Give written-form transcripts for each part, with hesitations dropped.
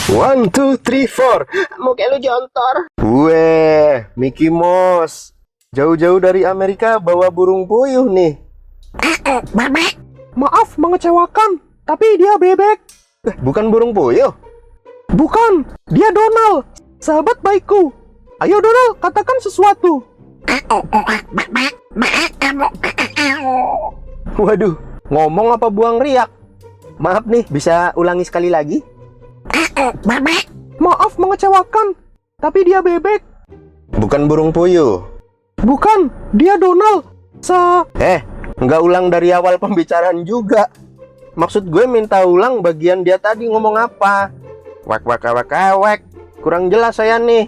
One, two, three, four. Muka lu jontor. Weh, Mickey Mouse. Jauh-jauh dari Amerika bawa burung puyuh nih. Bebek. Maaf mengecewakan, tapi dia bebek. Bukan burung puyuh. Bukan, dia Donald, sahabat baikku. Ayo Donald, katakan sesuatu. Waduh, ngomong apa buang riak? Maaf nih, bisa ulangi sekali lagi? Bebek. Maaf mengecewakan, tapi dia bebek. Bukan burung puyuh. Bukan, dia Donald. Nggak ulang dari awal pembicaraan juga. Maksud gue minta ulang bagian dia tadi ngomong apa. Wek wek wek wek. Kurang jelas saya nih.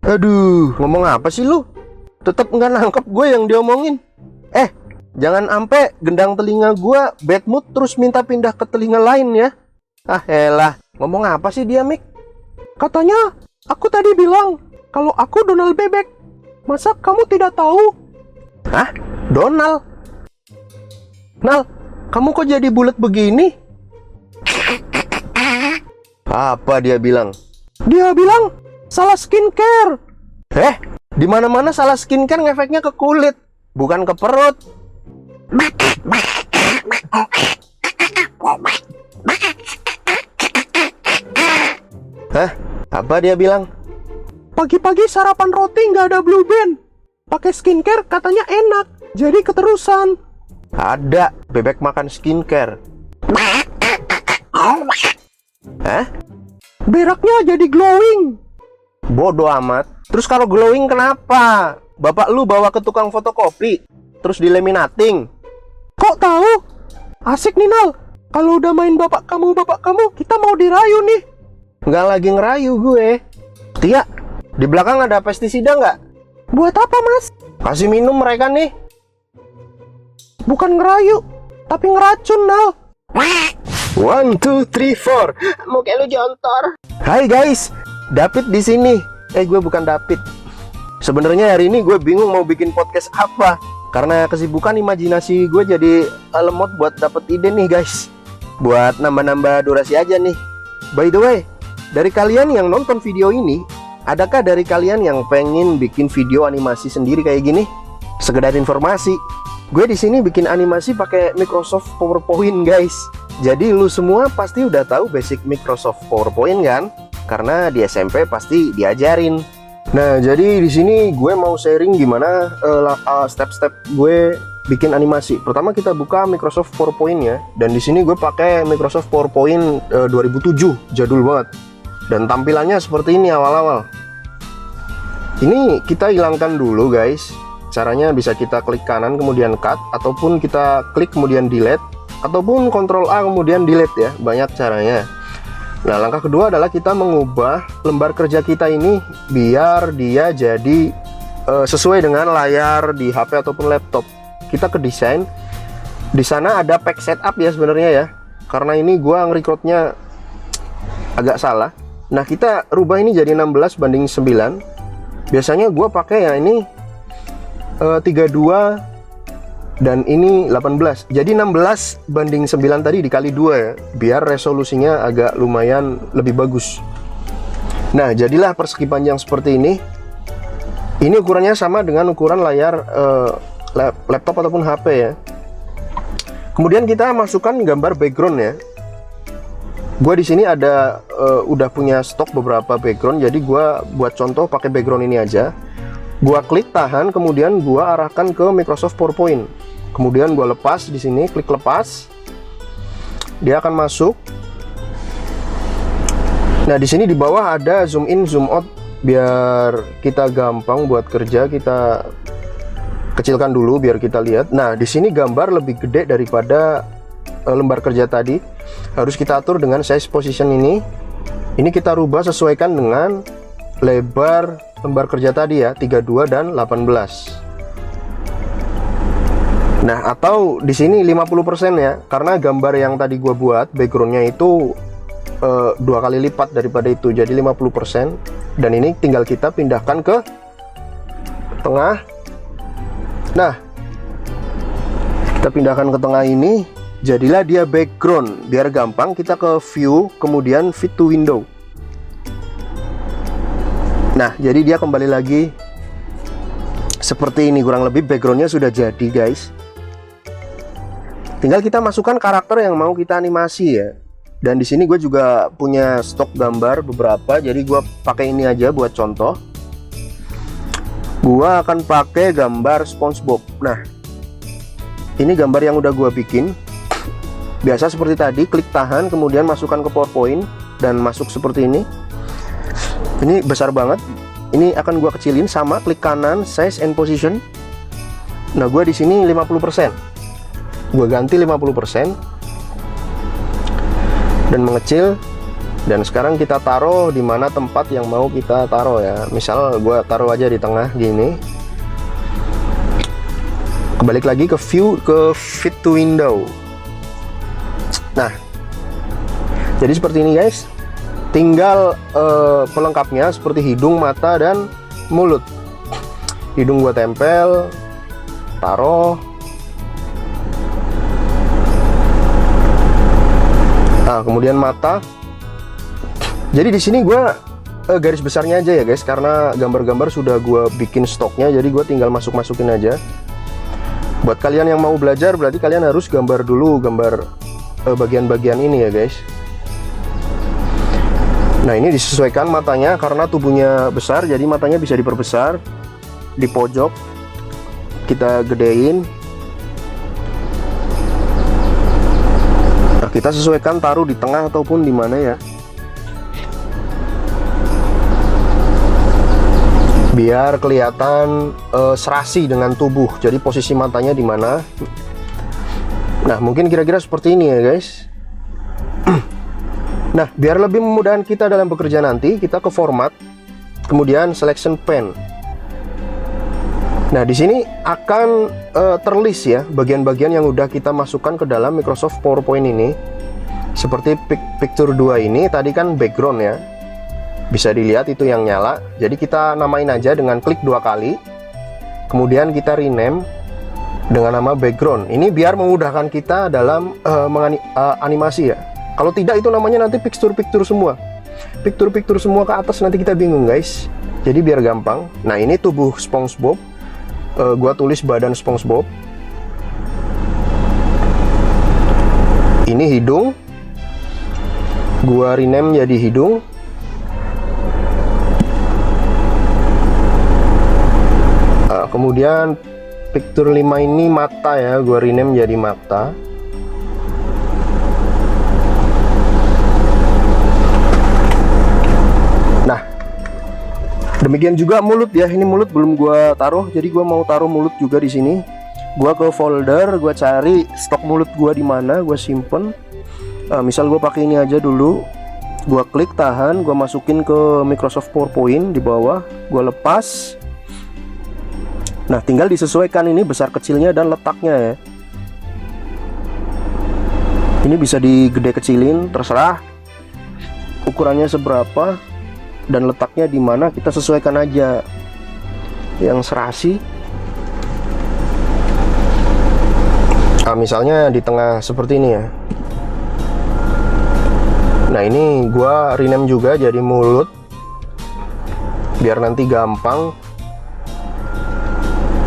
Aduh, ngomong apa sih lu? Tetep nggak nangkep gue yang diomongin. Jangan ampe gendang telinga gue bad mood terus minta pindah ke telinga lain ya. Ah elah, ngomong apa sih dia, Mik? Katanya, aku tadi bilang kalau aku Donald bebek. Masa kamu tidak tahu? Hah? Donald? Nal, kamu kok jadi bulat begini? Apa dia bilang? Dia bilang salah skincare. Di mana-mana salah skincare ngefeknya ke kulit, bukan ke perut. Hah? Apa dia bilang? Pagi-pagi sarapan roti nggak ada Blue Band. Pakai skincare katanya enak, jadi keterusan. Ada, bebek makan skincare. Hah? Beraknya jadi glowing. Bodoh amat. Terus kalau glowing kenapa? Bapak lu bawa ke tukang fotokopi, terus dilaminating. Kok tahu? Asik nih Nal. Kalau udah main bapak kamu, kita mau dirayu nih. Nggak lagi ngerayu gue. Tia, di belakang ada pestisida nggak? Buat apa mas? Kasih minum mereka nih. Bukan ngerayu, tapi ngeracun Nal. One, two, three, four. Muka lu jontor. Hai guys, David di sini. Gue bukan David. Sebenarnya hari ini gue bingung mau bikin podcast apa. Karena kesibukan imajinasi gue jadi lemot buat dapet ide nih guys. Buat nambah-nambah durasi aja nih. By the way, dari kalian yang nonton video ini, adakah dari kalian yang pengen bikin video animasi sendiri kayak gini? Sekedar informasi, gue di sini bikin animasi pakai Microsoft PowerPoint guys. Jadi lu semua pasti udah tahu basic Microsoft PowerPoint kan? Karena di SMP pasti diajarin. Nah, jadi di sini gue mau sharing gimana step-step gue bikin animasi. Pertama kita buka Microsoft PowerPoint ya, dan di sini gue pakai Microsoft PowerPoint 2007, jadul banget. Dan tampilannya seperti ini awal-awal. Ini kita hilangkan dulu guys. Caranya bisa kita klik kanan kemudian cut, ataupun kita klik kemudian delete, ataupun Ctrl A kemudian delete ya. Banyak caranya. Nah, langkah kedua adalah kita mengubah lembar kerja kita ini biar dia jadi sesuai dengan layar di HP ataupun laptop. Kita ke desain. Di sana ada pack setup ya sebenarnya ya. Karena ini gua nge-recordnya agak salah. Nah, kita rubah ini jadi 16:9. Biasanya gua pakai ya ini 32 dan ini 18. Jadi 16:9 tadi dikali 2 ya, biar resolusinya agak lumayan lebih bagus. Nah, jadilah persegi panjang seperti ini. Ini ukurannya sama dengan ukuran layar laptop ataupun HP ya. Kemudian kita masukkan gambar background ya. Gua di sini ada udah punya stok beberapa background, jadi gua buat contoh pakai background ini aja. Gua klik tahan, kemudian gua arahkan ke Microsoft PowerPoint. Kemudian gua lepas di sini, klik lepas. Dia akan masuk. Nah, di sini di bawah ada zoom in, zoom out biar kita gampang buat kerja. Kita kecilkan dulu biar kita lihat. Nah, di sini gambar lebih gede daripada lembar kerja tadi. Harus kita atur dengan size position ini. Ini kita rubah sesuaikan dengan lebar lembar kerja tadi ya, 32 dan 18. Nah, atau di sini 50% ya, karena gambar yang tadi gua buat backgroundnya itu 2 kali lipat daripada itu, jadi 50%. Dan ini tinggal kita pindahkan ke tengah. Nah, kita Kita pindahkan ke tengah ini, jadilah dia background. Biar gampang kita ke view, kemudian fit to window. Nah, jadi dia kembali lagi seperti ini, kurang lebih backgroundnya sudah jadi guys. Tinggal kita masukkan karakter yang mau kita animasi ya. Dan di sini gue juga punya stok gambar beberapa, jadi gue pakai ini aja buat contoh. Gue akan pakai gambar SpongeBob. Nah, ini gambar yang udah gue bikin. Biasa seperti tadi, klik tahan, kemudian masukkan ke PowerPoint dan masuk seperti ini. Ini besar banget. Ini akan gue kecilin, sama klik kanan, size and position. Nah, gue di sini 50%. Gue ganti 50% dan mengecil. Dan sekarang kita taruh di mana tempat yang mau kita taruh ya. Misal gue taruh aja di tengah gini. Kebalik lagi ke view, ke fit to window. Nah, jadi seperti ini guys. Tinggal pelengkapnya seperti hidung, mata, dan mulut. Hidung gua tempel, taruh. Nah, kemudian mata. Jadi di sini gua garis besarnya aja ya guys, karena gambar-gambar sudah gua bikin stoknya, jadi gua tinggal masukin aja. Buat kalian yang mau belajar, berarti kalian harus gambar dulu, gambar bagian-bagian ini ya guys. Nah, ini disesuaikan matanya karena tubuhnya besar, jadi matanya bisa diperbesar. Di pojok kita gedein. Nah, kita sesuaikan taruh di tengah ataupun di mana ya, biar kelihatan serasi dengan tubuh. Jadi posisi matanya di mana. Nah, mungkin kira-kira seperti ini ya guys. Nah, biar lebih memudahkan kita dalam bekerja nanti, kita ke format, kemudian selection pen. Nah, di sini akan terlist ya bagian-bagian yang udah kita masukkan ke dalam Microsoft PowerPoint ini. Seperti picture 2 ini tadi kan background ya. Bisa dilihat itu yang nyala. Jadi kita namain aja dengan klik 2 kali. Kemudian kita rename dengan nama background. Ini biar memudahkan kita dalam animasi ya. Kalau tidak itu namanya nanti picture semua. Picture semua ke atas, nanti kita bingung guys. Jadi biar gampang. Nah, ini tubuh SpongeBob. Gua tulis badan SpongeBob. Ini hidung. Gua rename jadi hidung. Kemudian picture 5 ini mata ya, gua rename jadi mata. Nah, demikian juga mulut ya. Ini mulut belum gua taruh, jadi gua mau taruh mulut juga di sini. Gua ke folder, gua cari stok mulut gua di mana, gua simpen. Misal gua pakai ini aja dulu. Gua klik tahan, gua masukin ke Microsoft PowerPoint di bawah, gua lepas. Nah, tinggal disesuaikan ini besar kecilnya dan letaknya ya. Ini bisa digede kecilin, terserah ukurannya seberapa dan letaknya di mana, kita sesuaikan aja yang serasi. Nah, misalnya di tengah seperti ini ya. Nah, ini gua rename juga jadi mulut biar nanti gampang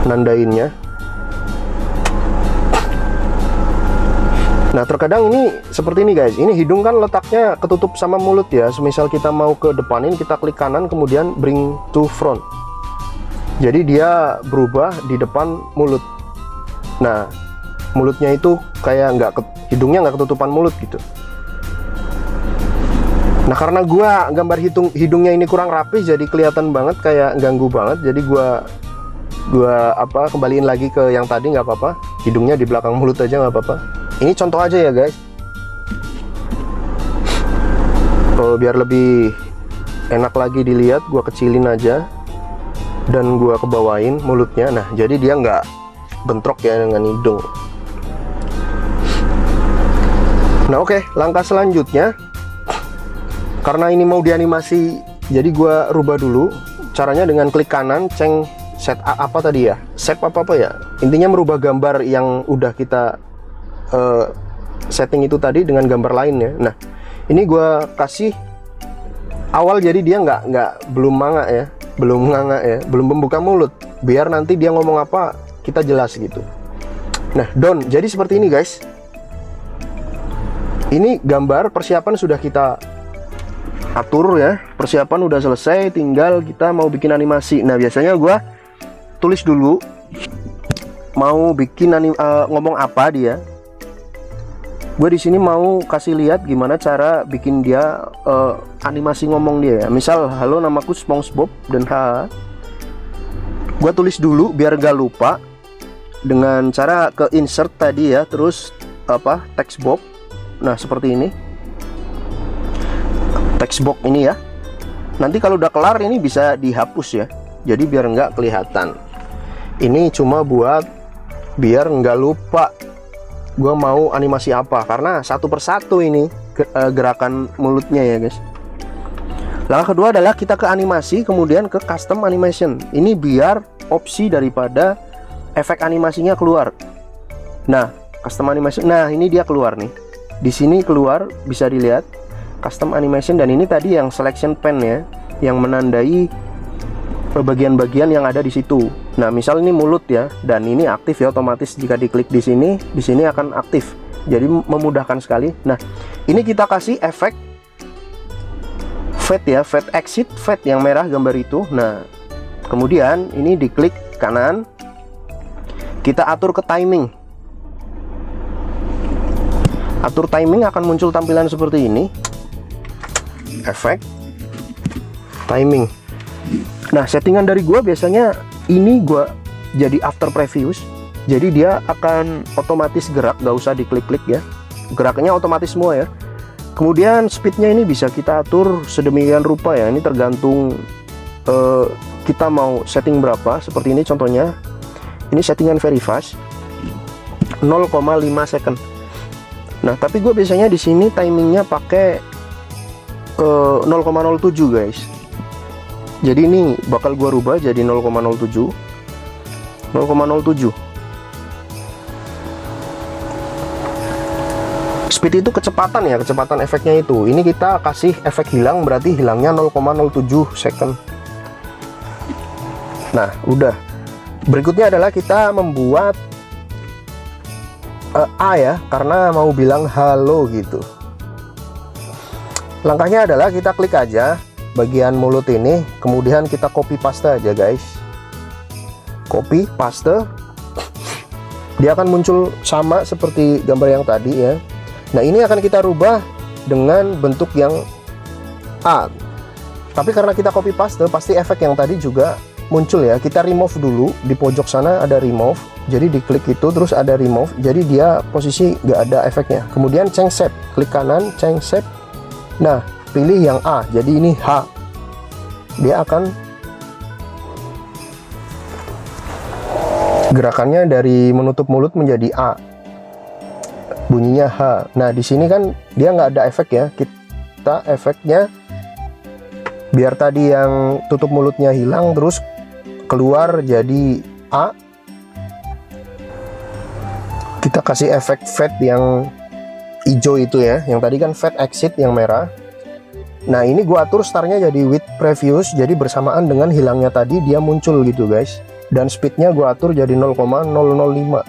nandainnya. Nah, terkadang ini seperti ini guys. Ini hidung kan letaknya ketutup sama mulut ya. Semisal kita mau ke depanin, kita klik kanan kemudian bring to front. Jadi dia berubah di depan mulut. Nah, mulutnya itu kayak hidungnya nggak ketutupan mulut gitu. Nah, karena gua gambar hidungnya ini kurang rapi, jadi kelihatan banget kayak ganggu banget. Jadi gua kembaliin lagi ke yang tadi, nggak apa-apa. Hidungnya di belakang mulut aja nggak apa-apa. Ini contoh aja ya guys. Biar lebih enak lagi dilihat, gua kecilin aja dan gua kebawain mulutnya. Nah, jadi dia nggak bentrok ya dengan hidung. Nah, oke, langkah selanjutnya, karena ini mau dianimasi, jadi gua rubah dulu caranya dengan klik kanan, apa tadi ya? Shape apa ya? Intinya merubah gambar yang udah kita setting itu tadi dengan gambar lainnya. Nah, ini gua kasih awal jadi dia belum nganga ya, belum membuka mulut. Biar nanti dia ngomong apa kita jelas gitu. Nah, down. Jadi seperti ini guys. Ini gambar persiapan sudah kita atur ya, persiapan udah selesai, tinggal kita mau bikin animasi. Nah, biasanya gua tulis dulu mau bikin ngomong apa dia. Gue di sini mau kasih lihat gimana cara bikin dia animasi ngomong dia ya. Misal, halo namaku SpongeBob dan gue tulis dulu biar gak lupa dengan cara ke insert tadi ya, terus text box. Nah, seperti ini. Text box ini ya. Nanti kalau udah kelar ini bisa dihapus ya. Jadi biar nggak kelihatan. Ini cuma buat biar nggak lupa gue mau animasi apa, karena satu persatu ini gerakan mulutnya ya guys. Langkah kedua adalah kita ke animasi, kemudian ke custom animation. Ini biar opsi daripada efek animasinya keluar. Nah, custom animation, nah ini dia keluar nih. Di sini keluar, bisa dilihat custom animation, dan ini tadi yang selection pen ya, yang menandai bagian-bagian yang ada di situ. Nah, misal ini mulut ya, dan ini aktif ya, otomatis jika diklik di sini akan aktif. Jadi memudahkan sekali. Nah, ini kita kasih efek fade ya, fade exit, fade yang merah gambar itu. Nah, kemudian ini diklik kanan, kita atur ke timing. Atur timing, akan muncul tampilan seperti ini. Efek timing. Nah, settingan dari gua biasanya ini gua jadi after previews. Jadi dia akan otomatis gerak, gak usah diklik-klik ya. Geraknya otomatis semua ya. Kemudian speednya ini bisa kita atur sedemikian rupa ya. Ini tergantung kita mau setting berapa. Seperti ini contohnya. Ini settingan very fast, 0,5 second. Nah, tapi gue biasanya di sini timingnya pakai 0,07 guys. Jadi ini bakal gue rubah jadi 0,07. Speed itu kecepatan ya, kecepatan efeknya itu. Ini kita kasih efek hilang, berarti hilangnya 0,07 second. Nah, udah. Berikutnya adalah kita membuat A ya, karena mau bilang halo gitu. Langkahnya adalah kita klik aja bagian mulut ini, kemudian kita copy paste aja guys. Copy paste, dia akan muncul sama seperti gambar yang tadi ya. Nah, ini akan kita rubah dengan bentuk yang A. Tapi karena kita copy paste, pasti efek yang tadi juga muncul ya. Kita remove dulu, di pojok sana ada remove. Jadi diklik itu terus ada remove, jadi dia posisi nggak ada efeknya. Kemudian change shape, klik kanan, change shape. Nah, pilih yang A, jadi ini H. Dia akan gerakannya dari menutup mulut menjadi A, bunyinya H. Nah, di sini kan dia nggak ada efek ya. Kita efeknya biar tadi yang tutup mulutnya hilang, terus keluar jadi A. Kita kasih efek fade yang hijau itu ya, yang tadi kan fade exit yang merah. Nah, ini gua atur startnya jadi with previous, jadi bersamaan dengan hilangnya tadi dia muncul gitu guys. Dan speednya gua atur jadi 0,005.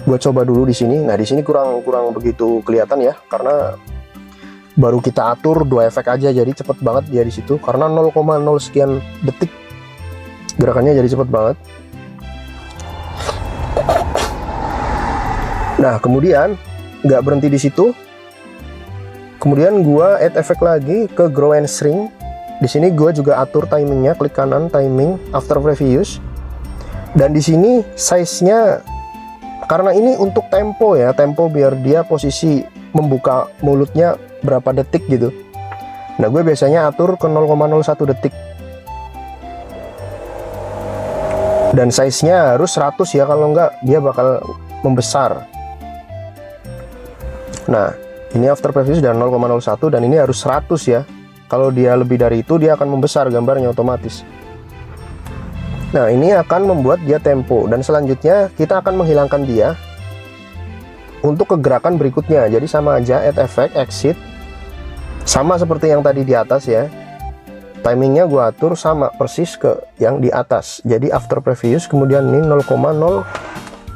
Gua coba dulu di sini. Nah, di sini kurang begitu kelihatan ya, karena baru kita atur 2 efek aja, jadi cepet banget dia di situ. Karena 0,0 sekian detik gerakannya jadi cepet banget. Nah, kemudian nggak berhenti di situ. Kemudian gua add efek lagi ke grow and shrink. Di sini gua juga atur timingnya, klik kanan timing after previous. Dan di sini size-nya, karena ini untuk tempo ya, tempo biar dia posisi membuka mulutnya berapa detik gitu. Nah, gue biasanya atur ke 0,01 detik. Dan size-nya harus 100 ya, kalau enggak dia bakal membesar. Nah, ini after previous dan 0,01, dan ini harus 100 ya, Kalau dia lebih dari itu, dia akan membesar gambarnya otomatis. Nah, ini akan membuat dia tempo. Dan selanjutnya kita akan menghilangkan dia untuk ke gerakan berikutnya. Jadi sama aja, add effect, exit. Sama seperti yang tadi di atas ya. Timingnya gue atur sama persis ke yang di atas. Jadi after previous, kemudian ini 0,07.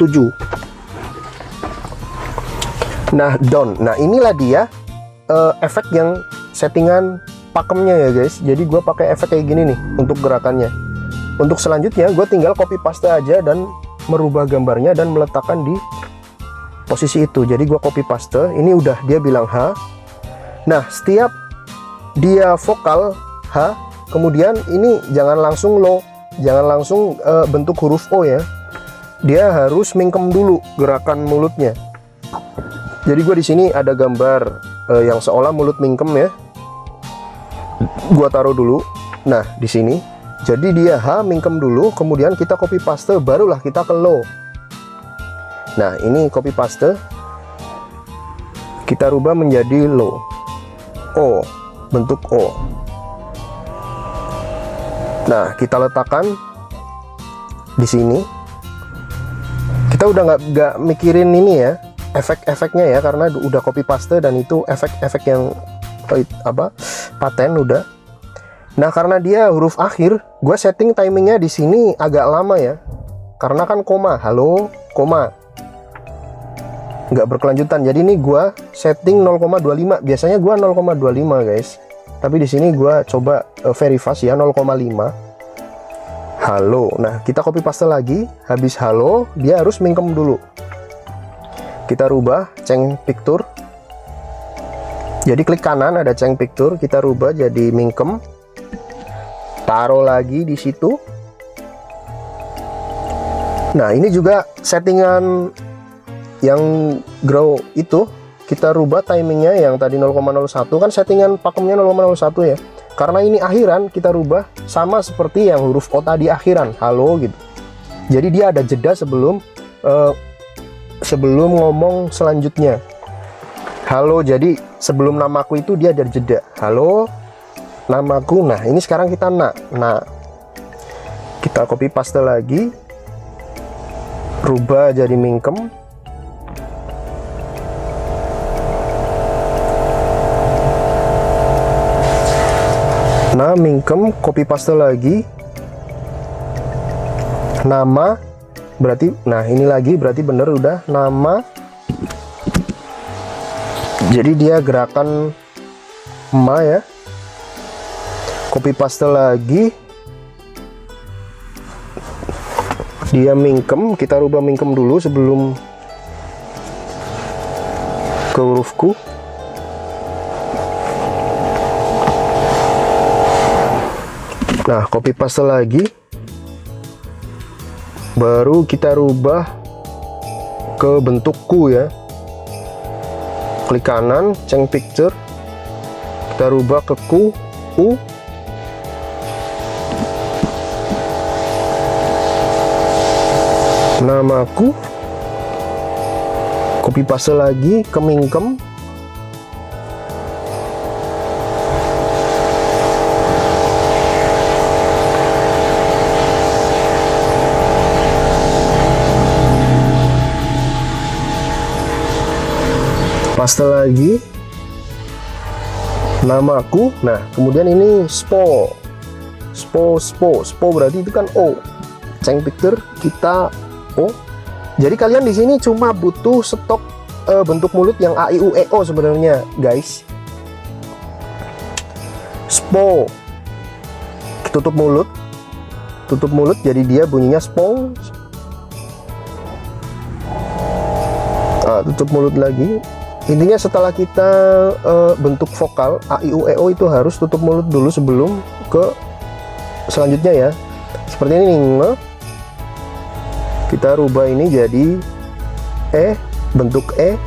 Nah, down. Nah, inilah dia efek yang settingan pakemnya ya guys. Jadi gue pakai efek kayak gini nih untuk gerakannya. Untuk selanjutnya gue tinggal copy paste aja dan merubah gambarnya dan meletakkan di posisi itu. Jadi gue copy paste. Ini udah dia bilang H. Nah, setiap dia vokal H, kemudian ini jangan langsung low, jangan langsung bentuk huruf O ya. Dia harus mingkem dulu gerakan mulutnya. Jadi gue di sini ada gambar yang seolah mulut mingkem ya. Gua taruh dulu. Nah, di sini. Jadi dia H mingkem dulu, kemudian kita copy paste, barulah kita ke low. Nah, ini copy paste. Kita rubah menjadi low. O, bentuk O. Nah, kita letakkan di sini. Kita udah nggak mikirin ini ya, efek-efeknya ya, karena udah copy paste dan itu efek-efek yang paten udah. Nah, karena dia huruf akhir, gue setting timingnya di sini agak lama ya, karena kan koma, halo, koma, nggak berkelanjutan. Jadi ini gue setting 0,25. Biasanya gue 0,25 guys, tapi di sini gue coba very fast ya, 0,5. Halo. Nah, kita copy paste lagi. Habis halo, dia harus mingkem dulu. Kita rubah change picture. Jadi klik kanan ada change picture, kita rubah jadi mingkem. Taruh lagi di situ. Nah, ini juga settingan yang grow itu kita rubah timingnya yang tadi 0,01 kan settingan pakemnya 0,01 ya. Karena ini akhiran, kita rubah sama seperti yang huruf O tadi akhiran, halo gitu. Jadi dia ada jeda sebelum ngomong selanjutnya. Halo, jadi sebelum namaku itu dia ada jeda. Halo, namaku. Nah, ini sekarang kita nah. Kita copy paste lagi. Rubah jadi mingkem. Nah, mingkem, copy paste lagi. Nama berarti, nah ini lagi berarti bener udah nama. Jadi dia gerakan ma ya. Copy paste lagi. Dia mingkem, kita rubah mingkem dulu sebelum ke hurufku. Nah, copy paste lagi. Baru kita rubah ke bentukku ya. Klik kanan, change picture. Kita rubah ke ku, u. Namaku. Copy paste lagi ke mingkem. Paste lagi namaku. Nah, kemudian ini spo berarti itu kan O. Change picture kita O. Jadi kalian di sini cuma butuh stok bentuk mulut yang A I U E O sebenarnya guys. Spo, tutup mulut jadi dia bunyinya spong. Tutup mulut lagi. Intinya setelah kita bentuk vokal A I U E O itu harus tutup mulut dulu sebelum ke selanjutnya ya. Seperti ini nge. Kita rubah ini jadi E, bentuk E.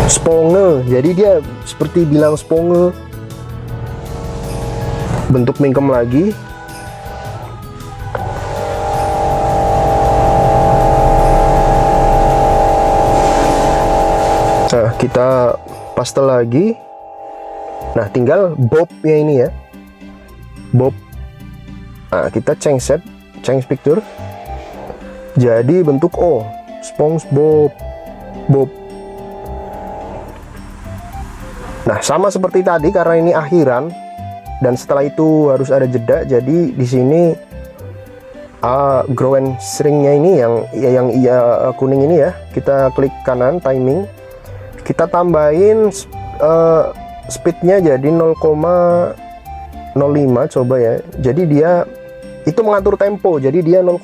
Sponge. Jadi dia seperti bilang sponge. Bentuk mingkem lagi. Nah, kita paste lagi. Nah, tinggal Bob-nya ini ya, Bob. Nah, kita change picture, jadi bentuk O, SpongeBob, Bob. Nah, sama seperti tadi, karena ini akhiran dan setelah itu harus ada jeda, jadi di sini grow and shrink-nya ini yang kuning ini ya, kita klik kanan timing, kita tambahin speednya jadi 0,05 coba ya. Jadi dia itu mengatur tempo, jadi dia 0,5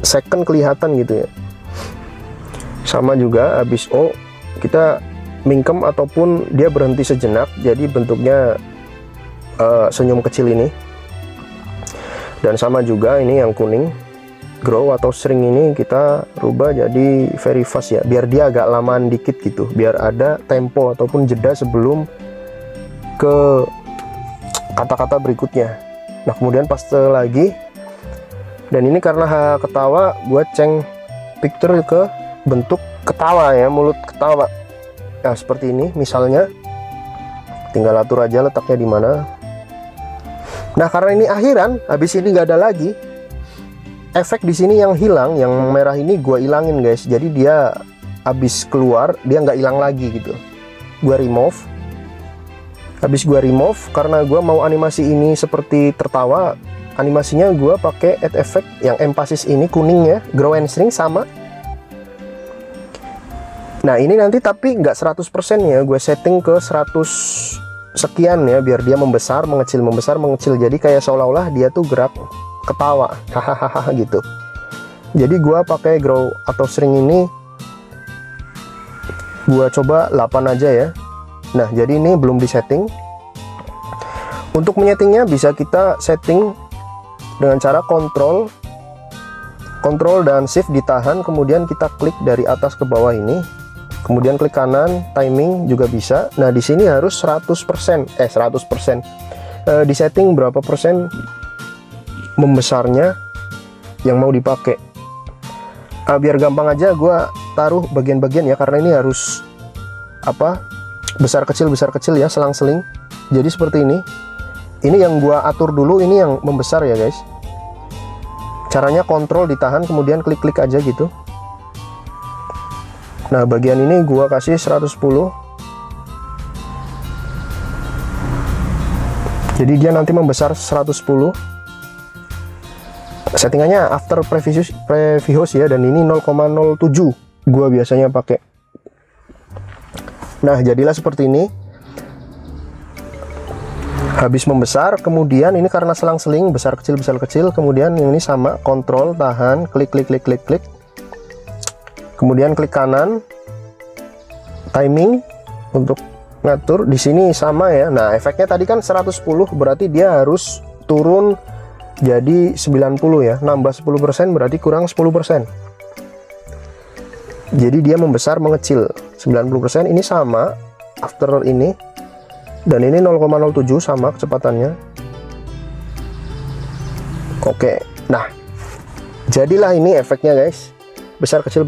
second kelihatan gitu ya. Sama juga habis O kita mingkem ataupun dia berhenti sejenak, jadi bentuknya senyum kecil ini. Dan sama juga ini yang kuning, grow atau shrink ini kita rubah jadi very fast ya, biar dia agak lamaan dikit gitu, biar ada tempo ataupun jeda sebelum ke kata-kata berikutnya. Nah, kemudian paste lagi, dan ini karena ketawa, gue change picture ke bentuk ketawa ya, mulut ketawa. Nah, seperti ini misalnya, tinggal atur aja letaknya di mana. Nah, karena ini akhiran, habis ini nggak ada lagi. Efek di sini yang hilang, yang merah ini gue ilangin guys. Jadi dia habis keluar, dia nggak hilang lagi gitu. Gue remove. Habis gue remove, karena gue mau animasi ini seperti tertawa, animasinya gue pakai add effect yang emphasis ini kuning ya, grow and shrink sama. Nah, ini nanti tapi nggak 100% ya, gue setting ke 100 sekian ya, biar dia membesar, mengecil, jadi kayak seolah-olah dia tuh gerak ketawa, hahaha gitu. Jadi gua pakai grow atau shrink ini, gua coba 8 aja ya. Nah, jadi ini belum disetting. Untuk menyetingnya bisa kita setting dengan cara kontrol dan shift ditahan, kemudian kita klik dari atas ke bawah ini, kemudian klik kanan, timing juga bisa. Nah, di sini harus 100%, disetting berapa persen membesarnya yang mau dipakai. Biar gampang aja gue taruh bagian-bagian ya, karena ini harus besar kecil ya, selang-seling. Jadi seperti ini yang gue atur dulu, ini yang membesar ya guys. Caranya kontrol ditahan, kemudian klik-klik aja gitu. Nah, bagian ini gue kasih 110, jadi dia nanti membesar 110. Settingannya after previous ya, dan ini 0,07 gua biasanya pakai. Nah, jadilah seperti ini. Habis membesar, kemudian ini karena selang-seling besar kecil, kemudian yang ini sama, kontrol tahan, klik. Kemudian klik kanan, timing untuk ngatur. Di sini sama ya. Nah, efeknya tadi kan 110, berarti dia harus turun jadi 90 ya, nambah 10% berarti kurang 10%. Jadi dia membesar mengecil 90%. Ini sama after ini, dan ini 0,07 sama kecepatannya. Oke, nah jadilah ini efeknya guys, besar kecil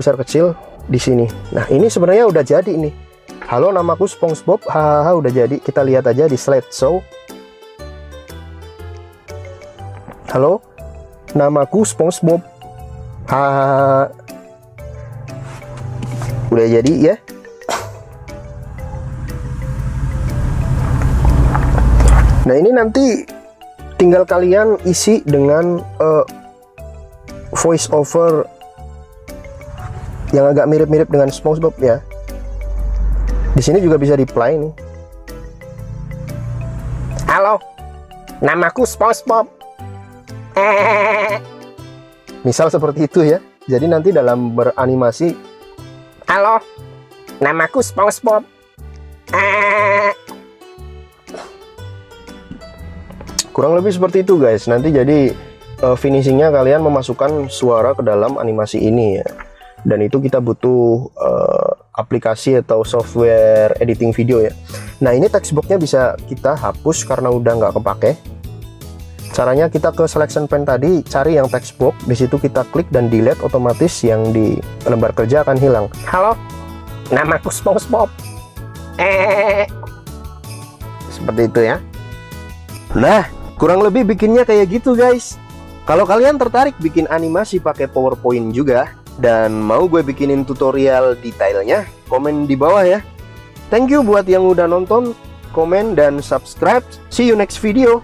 di sini. Nah, ini sebenarnya udah jadi ini. Halo, namaku SpongeBob, hahaha, udah jadi. Kita lihat aja di slideshow. Halo, namaku SpongeBob. Hahaha. Udah jadi ya. Nah, ini nanti tinggal kalian isi dengan voice over yang agak mirip-mirip dengan SpongeBob ya. Di sini juga bisa di-play nih. Halo, namaku SpongeBob. Misal seperti itu ya. Jadi nanti dalam beranimasi, Halo, namaku SpongeBob. kurang lebih seperti itu guys. Nanti jadi finishingnya kalian memasukkan suara ke dalam animasi ini ya. Dan itu kita butuh aplikasi atau software editing video ya. Nah, ini textboxnya bisa kita hapus karena udah nggak kepake. Caranya kita ke selection pane tadi, cari yang textbox, di situ kita klik dan delete, otomatis yang di lembar kerja akan hilang. Halo, Namaku SpongeBob. Seperti itu ya. Nah, kurang lebih bikinnya kayak gitu guys. Kalau kalian tertarik bikin animasi pakai PowerPoint juga dan mau gue bikinin tutorial detailnya, komen di bawah ya. Thank you buat yang udah nonton, komen dan subscribe. See you next video.